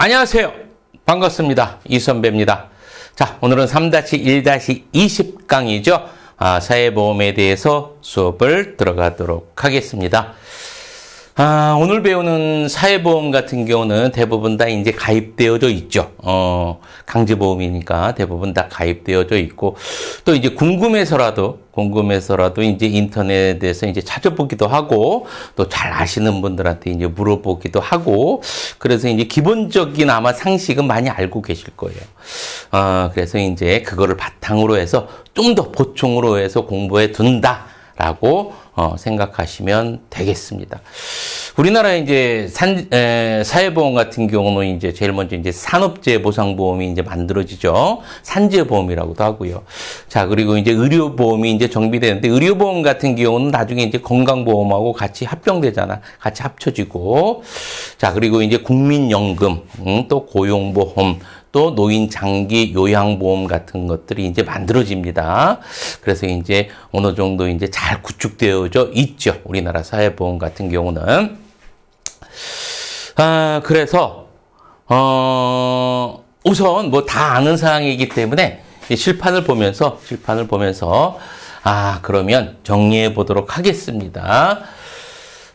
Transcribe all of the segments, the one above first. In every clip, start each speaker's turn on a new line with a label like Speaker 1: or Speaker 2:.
Speaker 1: 안녕하세요. 반갑습니다. 이선배입니다. 자, 오늘은 3-1-20 강의죠. 사회보험에 대해서 수업을 들어가도록 하겠습니다. 오늘 배우는 사회보험 같은 경우는 대부분 다 이제 가입되어져 있죠. 강제보험이니까 대부분 다 가입되어져 있고, 또 이제 궁금해서라도 이제 인터넷에서 이제 찾아보기도 하고, 또 잘 아시는 분들한테 이제 물어보기도 하고, 그래서 이제 기본적인 아마 상식은 많이 알고 계실 거예요. 그래서 이제 그거를 바탕으로 해서 좀 더 보충으로 해서 공부해 둔다라고 생각하시면 되겠습니다. 우리나라에 이제 사회보험 같은 경우는 이제 제일 먼저 이제 산업재해보상보험이 이제 만들어지죠. 산재보험이라고도 하고요. 자, 그리고 이제 의료보험이 이제 정비되는데, 의료보험 같은 경우는 나중에 이제 건강보험하고 같이 합병되잖아. 같이 합쳐지고. 자, 그리고 이제 국민연금, 또 고용보험, 또 노인 장기 요양보험 같은 것들이 이제 만들어집니다. 그래서 이제 어느 정도 이제 잘 구축되어져 있죠. 우리나라 사회보험 같은 경우는. 그래서, 우선 뭐 다 아는 사항이기 때문에 실판을 보면서, 그러면 정리해 보도록 하겠습니다.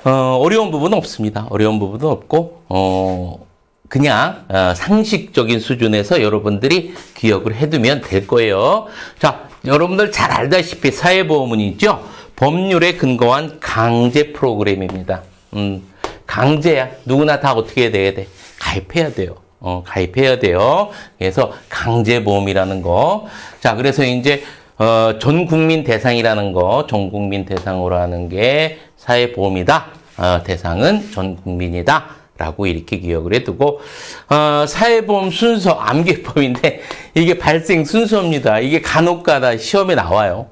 Speaker 1: 어려운 부분은 없습니다. 어려운 부분은 없고, 그냥 상식적인 수준에서 여러분들이 기억을 해두면 될 거예요. 자, 여러분들 잘 알다시피 사회보험은 있죠. 법률에 근거한 강제 프로그램입니다. 강제야. 누구나 다 어떻게 돼야 돼? 가입해야 돼요. 가입해야 돼요. 그래서 강제보험이라는 거. 자, 그래서 이제 전 국민 대상이라는 거, 전 국민 대상으로 하는 게 사회보험이다. 대상은 전 국민이다. 라고 이렇게 기억을 해두고, 사회보험 순서, 암기법인데, 이게 발생 순서입니다. 이게 간혹가다 시험에 나와요.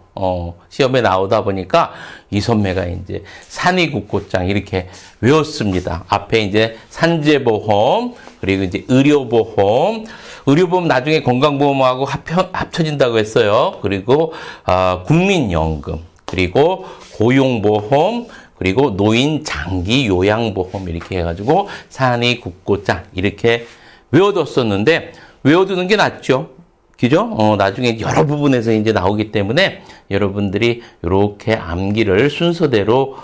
Speaker 1: 시험에 나오다 보니까 이선배가 이제 산이국고장 이렇게 외웠습니다. 앞에 이제 산재보험, 그리고 이제 의료보험 나중에 건강보험하고 합쳐진다고 했어요. 그리고, 국민연금, 그리고 고용보험, 그리고 노인 장기 요양보험 이렇게 해가지고 산이국고장 이렇게 외워뒀었는데, 외워두는 게 낫죠. 그죠? 나중에 여러 부분에서 이제 나오기 때문에 여러분들이 이렇게 암기를 순서대로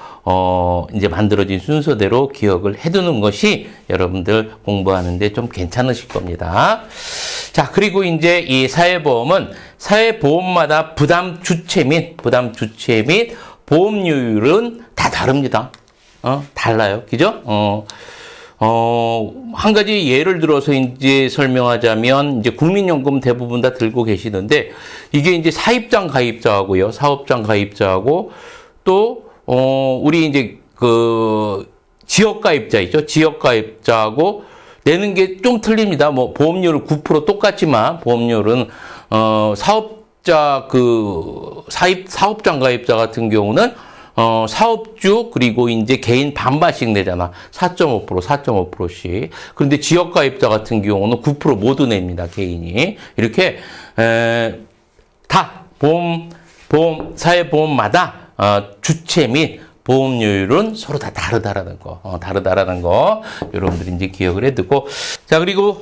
Speaker 1: 이제 만들어진 순서대로 기억을 해두는 것이 여러분들 공부하는데 좀 괜찮으실 겁니다. 자, 그리고 이제 이 사회보험은 사회보험마다 부담 주체 및 보험료율은 다 다릅니다. 달라요. 그죠? 한 가지 예를 들어서 이제 설명하자면, 이제 국민연금 대부분 다 들고 계시는데, 이게 이제 사입장 가입자하고요, 사업장 가입자하고, 또, 우리 이제 지역 가입자 있죠? 지역 가입자하고 내는 게 좀 틀립니다. 뭐, 보험료를 9% 똑같지만, 보험료는, 사업장 가입자 같은 경우는, 사업주, 그리고 이제 개인 반반씩 내잖아. 4.5%씩. 그런데 지역 가입자 같은 경우는 9% 모두 냅니다, 개인이. 이렇게, 다, 사회보험마다, 주체 및 보험료율은 서로 다 다르다라는 거. 여러분들이 이제 기억을 해두고. 자, 그리고,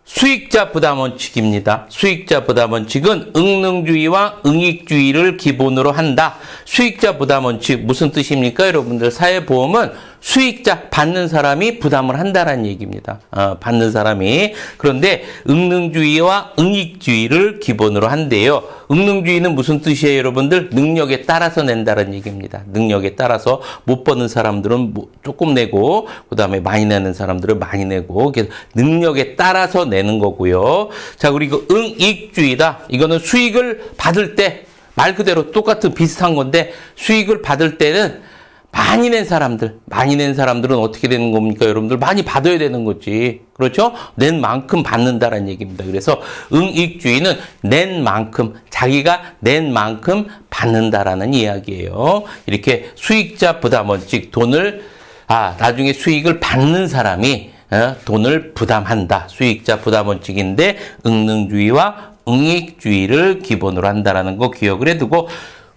Speaker 1: 수익자 부담 원칙입니다. 수익자 부담 원칙은 응능주의와 응익주의를 기본으로 한다. 수익자 부담 원칙 무슨 뜻입니까? 여러분들 사회보험은 수익자 받는 사람이 부담을 한다라는 얘기입니다. 받는 사람이. 그런데 응능주의와 응익주의를 기본으로 한대요. 응능주의는 무슨 뜻이에요, 여러분들? 능력에 따라서 낸다는 얘기입니다. 능력에 따라서 못 버는 사람들은 조금 내고, 그 다음에 많이 내는 사람들은 많이 내고, 그래서 능력에 따라서 내는 거고요. 자, 그리고 응익주의다. 이거는 수익을 받을 때, 말 그대로 똑같은 비슷한 건데, 수익을 받을 때는 많이 낸 사람들은 어떻게 되는 겁니까? 여러분들 많이 받아야 되는 거지. 그렇죠? 낸 만큼 받는다라는 얘기입니다. 그래서 응익주의는 자기가 낸 만큼 받는다라는 이야기예요. 이렇게 수익자 부담 원칙, 나중에 수익을 받는 사람이 돈을 부담한다. 수익자 부담 원칙인데 응능주의와 응익주의를 기본으로 한다라는 거 기억을 해두고,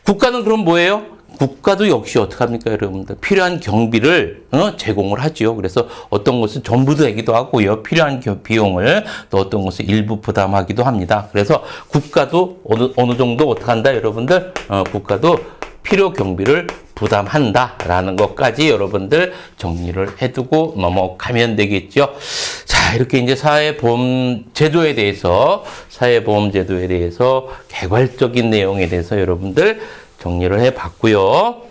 Speaker 1: 국가는 그럼 뭐예요? 국가도 역시 어떻게 합니까, 여러분들? 필요한 경비를 제공을 하지요. 그래서 어떤 것은 전부 되기도 하고요. 필요한 비용을 또 어떤 것은 일부 부담하기도 합니다. 그래서 국가도 어느 정도 어떻게 한다, 여러분들? 국가도 필요 경비를 부담한다라는 것까지 여러분들 정리를 해두고 넘어가면 되겠죠. 자, 이렇게 이제 사회보험 제도에 대해서 개괄적인 내용에 대해서 여러분들 정리를 해봤고요.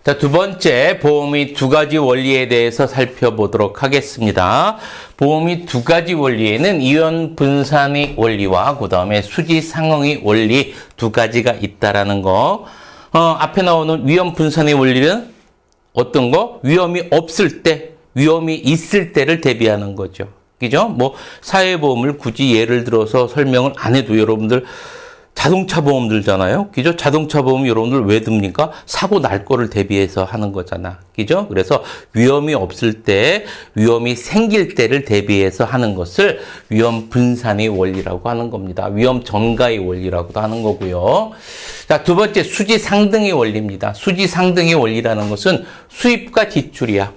Speaker 1: 자, 두 번째, 보험의 두 가지 원리에 대해서 살펴보도록 하겠습니다. 보험의 두 가지 원리에는 이원 분산의 원리와 그 다음에 수지 상응의 원리 두 가지가 있다라는 거. 앞에 나오는 위험 분산의 원리는 어떤 거? 위험이 없을 때, 위험이 있을 때를 대비하는 거죠. 그죠? 뭐, 사회보험을 굳이 예를 들어서 설명을 안 해도 여러분들 자동차 보험 들잖아요. 그죠? 자동차 보험 여러분들 왜 듭니까? 사고 날 거를 대비해서 하는 거잖아. 그죠? 그래서 위험이 없을 때, 위험이 생길 때를 대비해서 하는 것을 위험 분산의 원리라고 하는 겁니다. 위험 전가의 원리라고도 하는 거고요. 자, 두 번째, 수지 상등의 원리입니다. 수지 상등의 원리라는 것은 수입과 지출이야.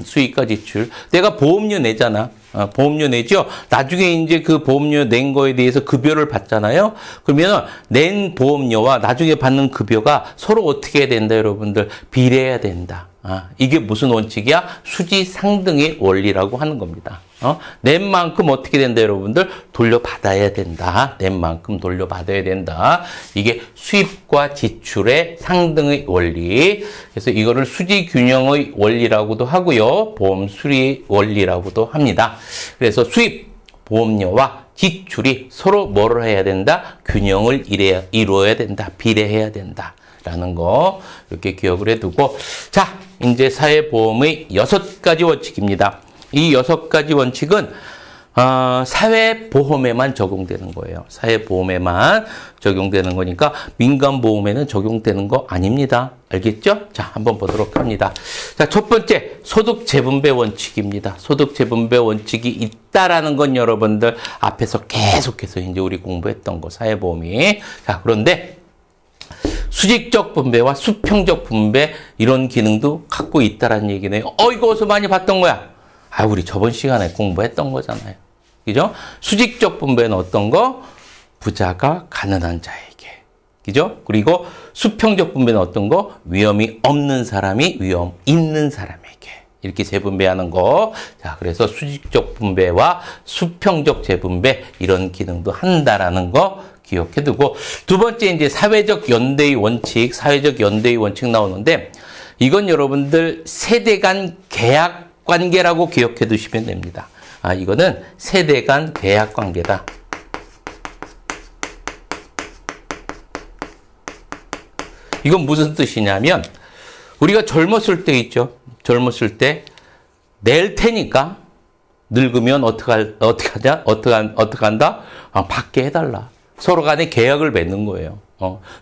Speaker 1: 수입과 지출. 내가 보험료 내잖아. 보험료 내죠? 나중에 이제 그 보험료 낸 거에 대해서 급여를 받잖아요? 그러면 낸 보험료와 나중에 받는 급여가 서로 어떻게 해야 된다, 여러분들? 비례해야 된다. 이게 무슨 원칙이야? 수지 상등의 원리라고 하는 겁니다. 낸 만큼 어떻게 된다, 여러분들? 돌려받아야 된다. 낸 만큼 돌려받아야 된다. 이게 수입과 지출의 상등의 원리. 그래서 이거를 수지 균형의 원리라고도 하고요. 보험 수리 원리라고도 합니다. 그래서 수입, 보험료와 지출이 서로 뭐를 해야 된다? 균형을 이루어야 된다. 비례해야 된다. 라는 거 이렇게 기억을 해두고, 자, 이제 사회보험의 6가지 원칙입니다. 이 6가지 원칙은 사회보험에만 적용되는 거예요. 사회보험에만 적용되는 거니까 민간보험에는 적용되는 거 아닙니다. 알겠죠? 자, 한번 보도록 합니다. 자, 첫 번째, 소득재분배 원칙입니다. 소득재분배 원칙이 있다라는 건 여러분들 앞에서 계속해서 이제 우리 공부했던 거, 사회보험이. 자, 그런데 수직적 분배와 수평적 분배 이런 기능도 갖고 있다라는 얘기네요. 이거 어디서 많이 봤던 거야? 우리 저번 시간에 공부했던 거잖아요. 그죠? 수직적 분배는 어떤 거? 부자가 가난한 자에게. 그죠? 그리고 수평적 분배는 어떤 거? 위험이 없는 사람이 위험 있는 사람에게. 이렇게 재분배하는 거. 자, 그래서 수직적 분배와 수평적 재분배 이런 기능도 한다라는 거 기억해두고, 두 번째 이제 사회적 연대의 원칙 나오는데, 이건 여러분들 세대 간 계약 관계라고 기억해 두시면 됩니다. 이거는 세대 간 계약 관계다. 이건 무슨 뜻이냐면, 우리가 젊었을 때 있죠. 젊었을 때 낼 테니까 늙으면 어떻게 한다? 받게 해달라. 서로 간에 계약을 맺는 거예요.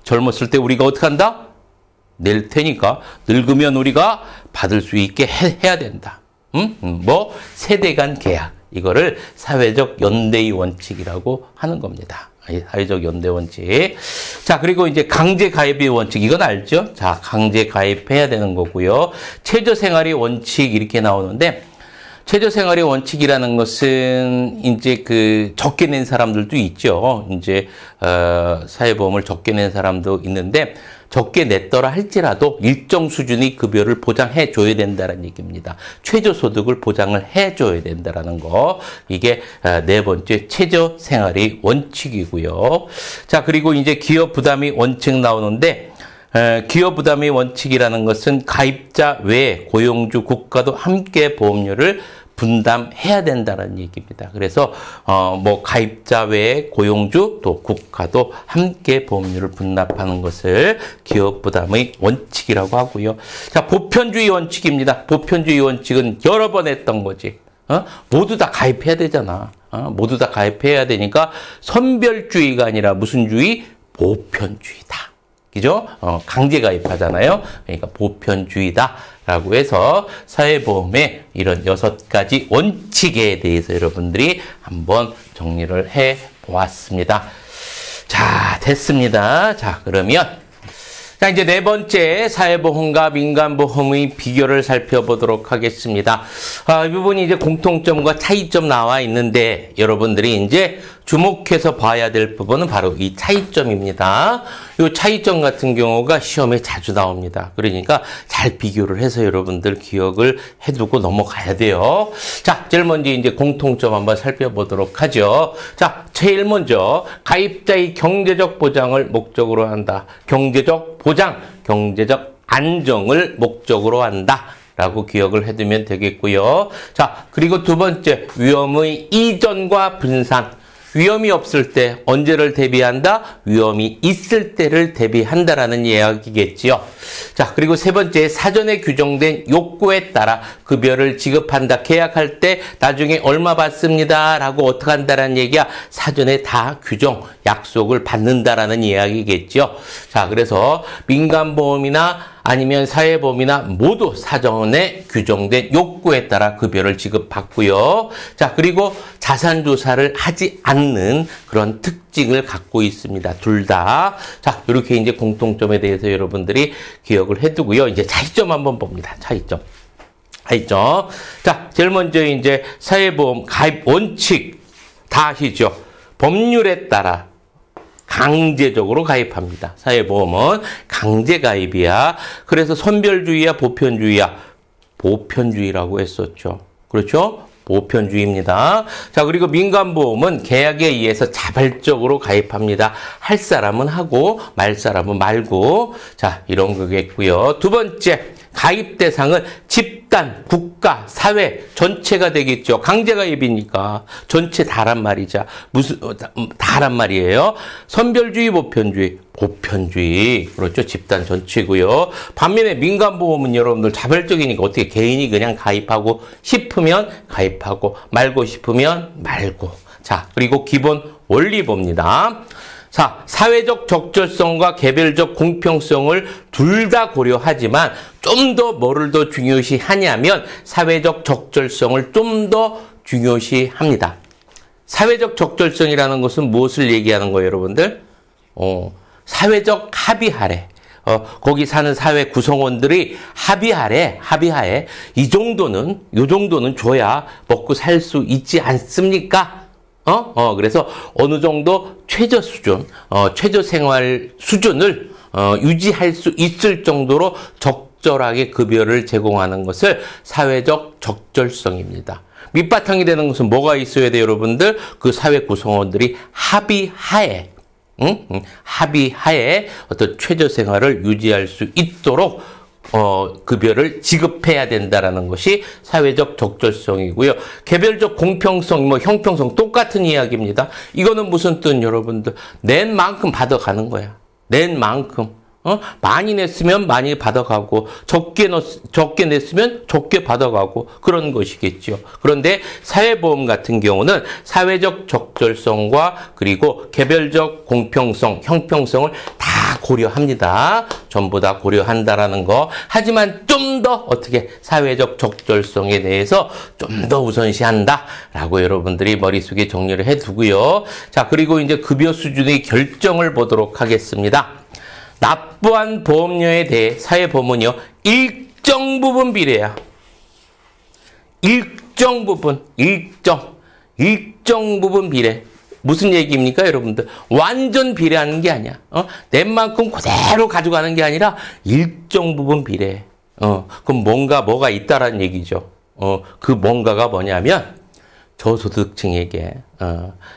Speaker 1: 젊었을 때 우리가 어떻게 한다? 낼 테니까 늙으면 우리가 받을 수 있게 해야 된다. 뭐 세대 간 계약. 이거를 사회적 연대의 원칙이라고 하는 겁니다. 사회적 연대 원칙. 자, 그리고 이제 강제 가입의 원칙. 이건 알죠? 자, 강제 가입해야 되는 거고요. 최저생활의 원칙 이렇게 나오는데, 최저생활의 원칙이라는 것은 이제 그 적게 낸 사람들도 있죠. 이제 사회보험을 적게 낸 사람도 있는데, 적게 냈더라 할지라도 일정 수준의 급여를 보장해 줘야 된다는 얘기입니다. 최저소득을 보장을 해 줘야 된다는 거. 이게 네 번째 최저생활의 원칙이고요. 자, 그리고 이제 기업 부담의 원칙 나오는데, 기업 부담의 원칙이라는 것은 가입자 외에 고용주 국가도 함께 보험료를 분담해야 된다는 얘기입니다. 그래서 뭐 가입자 외에 고용주 또 국가도 함께 보험료를 분납하는 것을 기업 부담의 원칙이라고 하고요. 자, 보편주의 원칙입니다. 보편주의 원칙은 여러 번 했던 거지. 모두 다 가입해야 되잖아. 모두 다 가입해야 되니까 선별주의가 아니라 무슨 주의? 보편주의다. 그죠? 강제 가입하잖아요. 그러니까 보편주의다라고 해서 사회보험의 이런 6가지 원칙에 대해서 여러분들이 한번 정리를 해 보았습니다. 자, 됐습니다. 자, 그러면 자, 이제 네 번째 사회보험과 민간보험의 비교를 살펴보도록 하겠습니다. 이 부분이 이제 공통점과 차이점 나와 있는데 여러분들이 이제 주목해서 봐야 될 부분은 바로 이 차이점입니다. 이 차이점 같은 경우가 시험에 자주 나옵니다. 그러니까 잘 비교를 해서 여러분들 기억을 해두고 넘어가야 돼요. 자, 제일 먼저 이제 공통점 한번 살펴보도록 하죠. 자, 제일 먼저 가입자의 경제적 보장을 목적으로 한다. 경제적 보장, 경제적 안정을 목적으로 한다. 라고 기억을 해두면 되겠고요. 자, 그리고 두 번째, 위험의 이전과 분산. 위험이 없을 때 언제를 대비한다? 위험이 있을 때를 대비한다라는 이야기겠지요. 자, 그리고 세 번째, 사전에 규정된 욕구에 따라 급여를 지급한다. 계약할 때 나중에 얼마 받습니다. 라고 어떻게 한다라는 얘기야? 사전에 다 규정, 약속을 받는다라는 이야기겠죠. 자, 그래서 민간보험이나 아니면 사회보험이나 모두 사전에 규정된 욕구에 따라 급여를 지급받고요. 자, 그리고 자산조사를 하지 않는 그런 특징을 갖고 있습니다. 둘 다. 자, 이렇게 이제 공통점에 대해서 여러분들이 기억을 해두고요. 이제 차이점 한번 봅니다. 차이점. 자, 제일 먼저 이제 사회보험 가입 원칙 다 아시죠? 법률에 따라 강제적으로 가입합니다. 사회보험은 강제 가입이야. 그래서 선별주의야, 보편주의야. 보편주의라고 했었죠. 그렇죠? 보편주의입니다. 자, 그리고 민간보험은 계약에 의해서 자발적으로 가입합니다. 할 사람은 하고 말 사람은 말고. 자, 이런 거겠고요. 두 번째, 가입 대상은 집단, 국가, 사회 전체가 되겠죠. 강제 가입이니까 전체 다란 말이죠. 다란 말이에요. 선별주의, 보편주의. 보편주의. 그렇죠. 집단 전체고요. 반면에 민간보험은 여러분들 자발적이니까 어떻게 개인이 그냥 가입하고 싶으면 가입하고 말고 싶으면 말고. 자, 그리고 기본 원리 봅니다. 자, 사회적 적절성과 개별적 공평성을 둘 다 고려하지만 좀 더 뭐를 더 중요시하냐면 사회적 적절성을 좀 더 중요시합니다. 사회적 적절성이라는 것은 무엇을 얘기하는 거예요, 여러분들? 사회적 합의하래. 거기 사는 사회 구성원들이 합의하에 요 정도는 줘야 먹고 살 수 있지 않습니까? 그래서 어느 정도 최저 수준, 최저 생활 수준을 유지할 수 있을 정도로 적절하게 급여를 제공하는 것을 사회적 적절성입니다. 밑바탕이 되는 것은 뭐가 있어야 돼요, 여러분들? 그 사회 구성원들이 합의하에 어떤 최저 생활을 유지할 수 있도록 급여를 지급해야 된다라는 것이 사회적 적절성이고요. 개별적 공평성, 형평성 똑같은 이야기입니다. 이거는 무슨 뜻 여러분들? 낸 만큼 받아가는 거야. 낸 만큼. 많이 냈으면 많이 받아가고 적게 냈으면 적게 받아가고 그런 것이겠죠. 그런데 사회보험 같은 경우는 사회적 적절성과 그리고 개별적 공평성, 형평성을 다 고려합니다. 전부 다 고려한다라는 거. 하지만 좀 더 어떻게 사회적 적절성에 대해서 좀 더 우선시한다라고 여러분들이 머릿속에 정리를 해두고요. 자, 그리고 이제 급여 수준의 결정을 보도록 하겠습니다. 납부한 보험료에 대해 사회보험은요, 일정 부분 비례야. 일정 부분 비례. 무슨 얘기입니까, 여러분들? 완전 비례하는 게 아니야. 낸 만큼 그대로 가져가는 게 아니라 일정 부분 비례. 그럼 뭐가 있다라는 얘기죠. 그 뭔가가 뭐냐면 저소득층에게,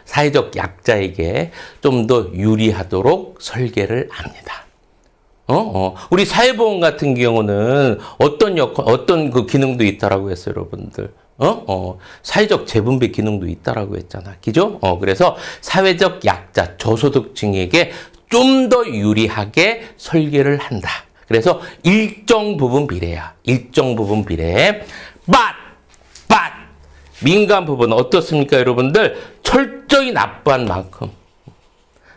Speaker 1: 사회적 약자에게 좀 더 유리하도록 설계를 합니다. 우리 사회보험 같은 경우는 어떤 그 기능도 있다라고 했어요, 여러분들. 사회적 재분배 기능도 있다라고 했잖아. 그죠? 그래서 사회적 약자, 저소득층에게 좀 더 유리하게 설계를 한다. 그래서 일정 부분 비례야. 일정 부분 비례. but 민간 부분은 어떻습니까, 여러분들? 철저히 납부한 만큼,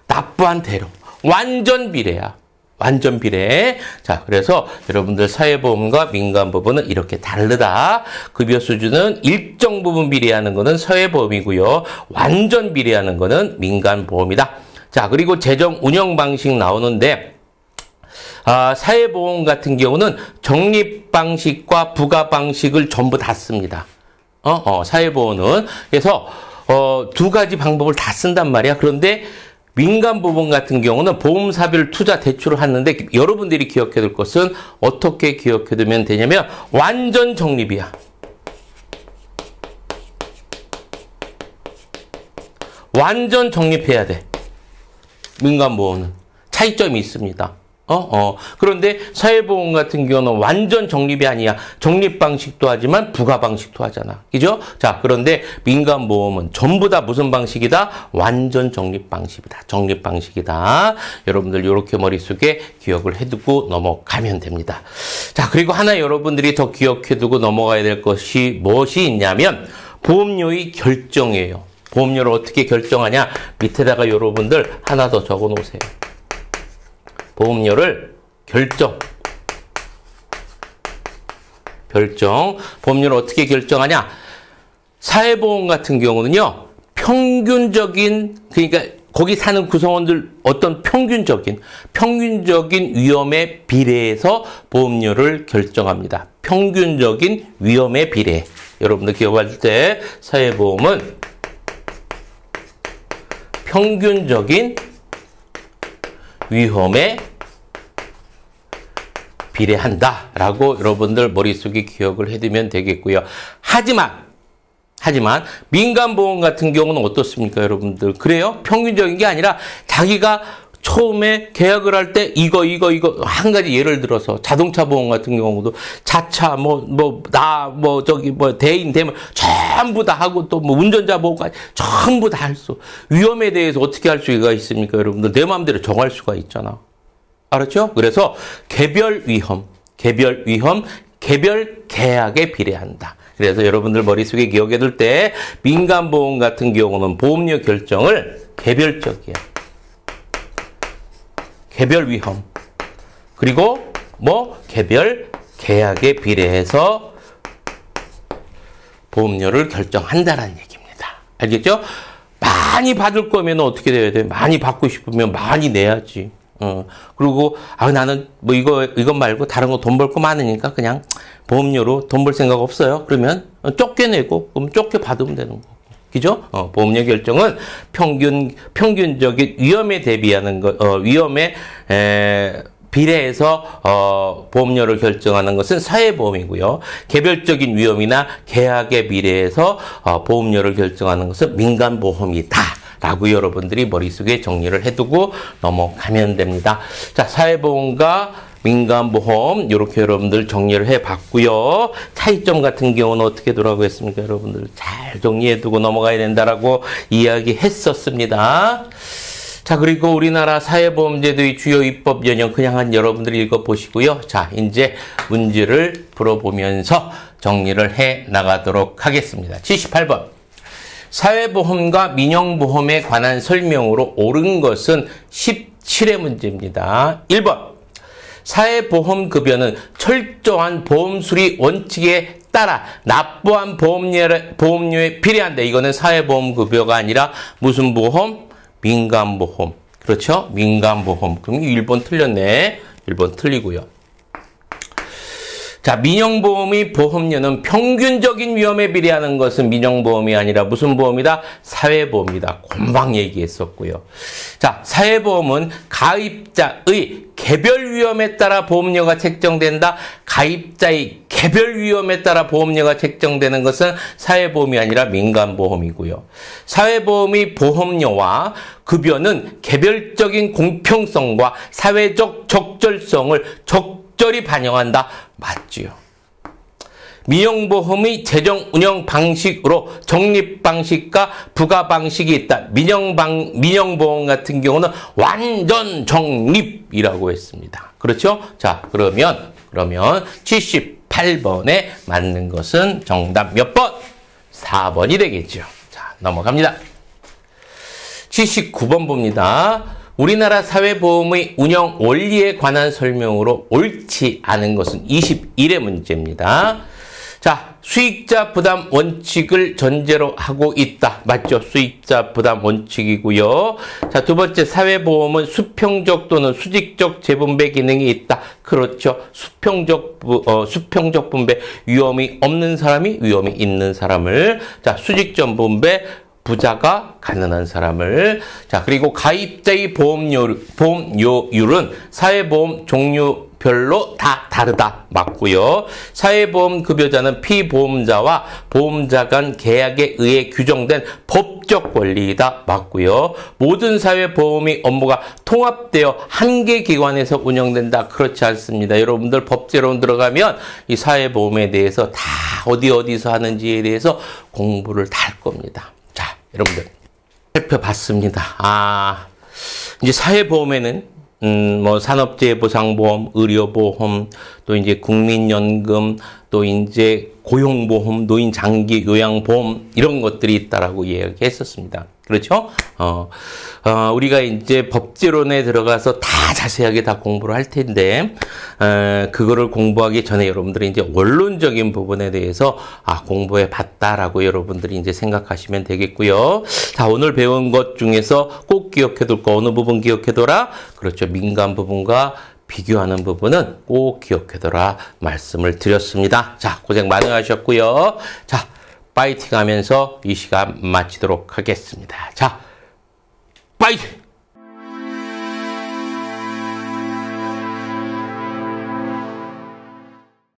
Speaker 1: 납부한 대로 완전 비례야. 완전 비례. 자, 그래서 여러분들 사회보험과 민간 부분은 이렇게 다르다. 급여 수준은 일정 부분 비례하는 거는 사회보험이고요. 완전 비례하는 거는 민간보험이다. 자, 그리고 재정 운영 방식 나오는데, 사회보험 같은 경우는 적립 방식과 부가 방식을 전부 다 씁니다. 사회보험은. 그래서, 두 가지 방법을 다 쓴단 말이야. 그런데 민간보험 같은 경우는 보험사별 투자 대출을 하는데 여러분들이 기억해야 될 것은 어떻게 기억해 두면 되냐면 완전 적립이야. 완전 적립해야 돼. 민간보험은. 차이점이 있습니다. 그런데 사회보험 같은 경우는 완전 적립이 아니야. 적립 방식도 하지만 부가 방식도 하잖아. 그죠? 자, 그런데 민간보험은 전부 다 무슨 방식이다? 완전 적립 방식이다. 적립 방식이다. 여러분들 이렇게 머릿속에 기억을 해두고 넘어가면 됩니다. 자, 그리고 하나 여러분들이 더 기억해두고 넘어가야 될 것이 무엇이 있냐면 보험료의 결정이에요. 보험료를 어떻게 결정하냐? 밑에다가 여러분들 하나 더 적어 놓으세요. 보험료를 결정. 보험료를 어떻게 결정하냐? 사회보험 같은 경우는요, 평균적인, 그러니까 거기 사는 구성원들 어떤 평균적인 위험에 비례해서 보험료를 결정합니다. 평균적인 위험에 비례. 여러분들 기억할 때 사회보험은 평균적인 위험에 비례한다라고 여러분들 머릿속에 기억을 해두면 되겠고요. 하지만 민간보험 같은 경우는 어떻습니까, 여러분들? 그래요? 평균적인 게 아니라 자기가 처음에 계약을 할 때 이거 한 가지 예를 들어서 자동차 보험 같은 경우도 자차 대인 대물 전부 다 하고 또 운전자 보험까지 전부 다 할 수. 위험에 대해서 어떻게 할 수가 있습니까, 여러분들? 내 마음대로 정할 수가 있잖아. 알았죠? 그래서 개별 위험, 개별 계약에 비례한다. 그래서 여러분들 머릿속에 기억해둘 때 민간보험 같은 경우는 보험료 결정을 개별적이야. 개별 위험. 그리고 개별 계약에 비례해서 보험료를 결정한다라는 얘기입니다. 알겠죠? 많이 받을 거면 어떻게 돼야 돼? 많이 받고 싶으면 많이 내야지. 그리고 나는 이것 말고 다른 거 돈 벌 거 많으니까 그냥 보험료로 돈 벌 생각 없어요. 그러면 적게 내고 그럼 적게 받으면 되는 거고. 그죠? 보험료 결정은 평균적인 위험에 대비하는 위험에 비례해서 보험료를 결정하는 것은 사회보험이고요. 개별적인 위험이나 계약에 비례해서 보험료를 결정하는 것은 민간보험이다. 라고 여러분들이 머릿속에 정리를 해두고 넘어가면 됩니다. 자, 사회보험과 민간보험 이렇게 여러분들 정리를 해봤고요. 차이점 같은 경우는 어떻게 더라고 했습니까? 여러분들 잘 정리해두고 넘어가야 된다라고 이야기했었습니다. 자, 그리고 우리나라 사회보험제도의 주요 입법 연령 그냥 한 여러분들이 읽어보시고요. 자, 이제 문제를 풀어보면서 정리를 해 나가도록 하겠습니다. 78번. 사회보험과 민영보험에 관한 설명으로 옳은 것은 17의 문제입니다. 1번. 사회보험급여는 철저한 보험수리 원칙에 따라 납부한 보험료에 비례한다. 이거는 사회보험급여가 아니라 무슨 보험? 민간보험. 그렇죠? 민간보험. 그럼 1번 틀렸네. 1번 틀리고요. 자, 민영보험의 보험료는 평균적인 위험에 비례하는 것은 민영보험이 아니라 무슨 보험이다? 사회보험이다. 금방 얘기했었고요. 자, 사회보험은 가입자의 개별 위험에 따라 보험료가 책정된다. 가입자의 개별 위험에 따라 보험료가 책정되는 것은 사회보험이 아니라 민간보험이고요. 사회보험의 보험료와 급여는 개별적인 공평성과 사회적 적절성을 적절히 반영한다. 맞지요. 민영보험의 재정 운영 방식으로 적립 방식과 부가 방식이 있다. 민영보험 같은 경우는 완전 적립이라고 했습니다. 그렇죠? 자, 그러면 78번에 맞는 것은 정답 몇 번? 4번이 되겠죠. 자, 넘어갑니다. 79번 봅니다. 우리나라 사회보험의 운영 원리에 관한 설명으로 옳지 않은 것은 21의 문제입니다. 자, 수익자 부담 원칙을 전제로 하고 있다. 맞죠? 수익자 부담 원칙이고요. 자, 두 번째, 사회보험은 수평적 또는 수직적 재분배 기능이 있다. 그렇죠. 수평적 분배, 위험이 없는 사람이 위험이 있는 사람을, 자, 수직적 분배, 부자가 가난한 사람을. 자, 그리고 가입자의 보험료율은 사회보험 종류별로 다 다르다. 맞고요. 사회보험 급여자는 피보험자와 보험자 간 계약에 의해 규정된 법적 권리이다. 맞고요. 모든 사회보험의 업무가 통합되어 한 개 기관에서 운영된다. 그렇지 않습니다. 여러분들 법제론 들어가면 이 사회보험에 대해서 다 어디서 하는지에 대해서 공부를 다 할 겁니다. 자, 여러분들 살펴봤습니다. 이제 사회보험에는 뭐 산업재해보상보험, 의료보험, 또 이제 국민연금, 또 이제 고용보험, 노인 장기 요양보험 이런 것들이 있다라고 이야기했었습니다. 그렇죠? 우리가 이제 법제론에 들어가서 다 자세하게 다 공부를 할 텐데, 그거를 공부하기 전에 여러분들이 이제 원론적인 부분에 대해서 공부해 봤다라고 여러분들이 이제 생각하시면 되겠고요. 자, 오늘 배운 것 중에서 꼭 기억해둘 거 어느 부분 기억해둬라? 그렇죠. 민간 부분과 비교하는 부분은 꼭 기억해둬라 말씀을 드렸습니다. 자, 고생 많으셨고요. 자, 파이팅 하면서 이 시간 마치도록 하겠습니다. 자, 파이팅!